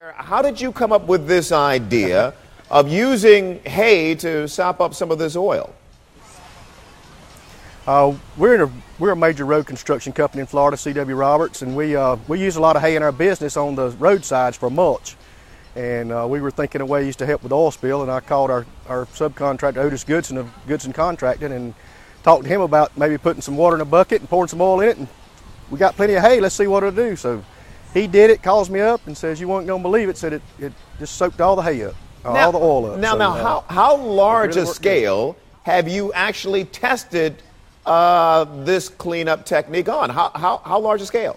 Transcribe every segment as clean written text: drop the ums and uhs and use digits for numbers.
How did you come up with this idea of using hay to sop up some of this oil? We're a major road construction company in Florida, C.W. Roberts, and we use a lot of hay in our business on the roadsides for mulch. And we were thinking of ways to help with oil spill, and I called our subcontractor Otis Goodson of Goodson Contracting and talked to him about maybe putting some water in a bucket and pouring some oil in it, and we got plenty of hay. Let's see what it'll do. So he did it, calls me up and says, "You weren't going to believe it," said it just soaked all the hay up, all the oil up. Now, how large a scale have you actually tested this cleanup technique on? How large a scale?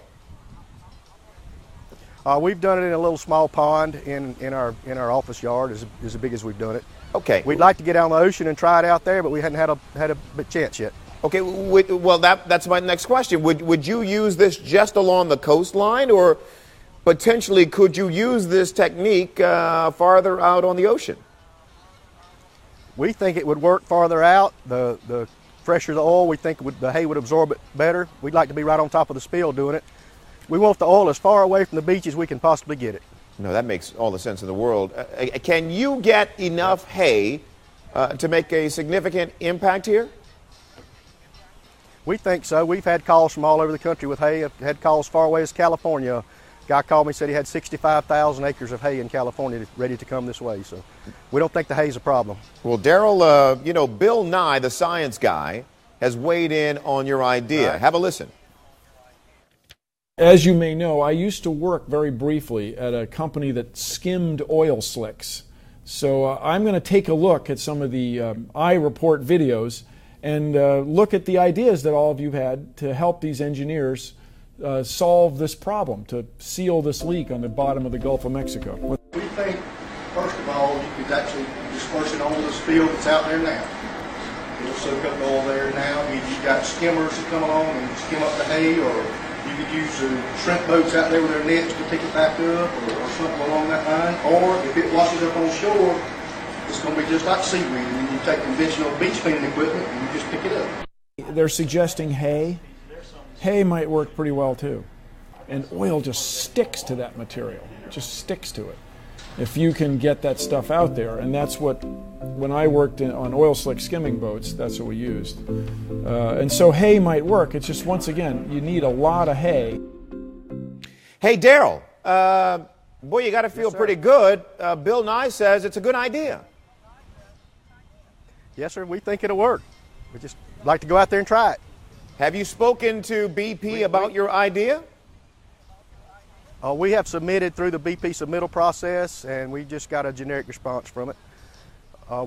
We've done it in a little small pond in our office yard, as big as we've done it. Okay. We'd like to get out on the ocean and try it out there, but we hadn't had a chance yet. Okay, well, that's my next question. Would you use this just along the coastline, or potentially could you use this technique farther out on the ocean? We think it would work farther out. The fresher the oil, we think the hay would absorb it better. We'd like to be right on top of the spill doing it. We want the oil as far away from the beach as we can possibly get it. No, that makes all the sense in the world. Can you get enough hay to make a significant impact here? We think so. We've had calls from all over the country with hay. I've had calls far away as California. A guy called me, said he had 65,000 acres of hay in California ready to come this way. So we don't think the hay's a problem. Well, Darryl, Bill Nye, the science guy, has weighed in on your idea. Right. Have a listen. As you may know, I used to work very briefly at a company that skimmed oil slicks. So I'm going to take a look at some of the iReport videos and look at the ideas that all of you had to help these engineers solve this problem, to seal this leak on the bottom of the Gulf of Mexico. We think, first of all, you could actually disperse it onto the spill that's out there now. It'll soak up the oil there now. You've got skimmers that come along and skim up the hay, or you could use shrimp boats out there with their nets to pick it back up, or something along that line. Or if it washes up on shore, it's going to be just like seaweed. And you take conventional beach cleaning equipment and you just pick it up. They're suggesting hay. Hay might work pretty well too. And oil just sticks to that material. It just sticks to it. If you can get that stuff out there, and that's what, when I worked on oil slick skimming boats, that's what we used. And so hay might work. It's just, once again, you need a lot of hay. Hey, Darryl, boy, you got to feel pretty good. Bill Nye says it's a good idea. Yes, sir, we think it'll work. We just like to go out there and try it. Have you spoken to BP about your idea? We have submitted through the BP submittal process, and we just got a generic response from it.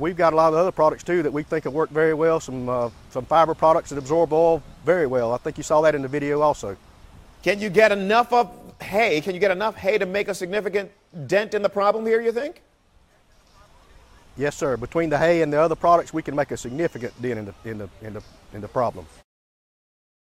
We've got a lot of other products too that we think will work very well. Some fiber products that absorb oil very well. I think you saw that in the video also. Can you get enough of hay? Can you get enough hay to make a significant dent in the problem here, you think? Yes, sir. Between the hay and the other products, we can make a significant dent in the problem.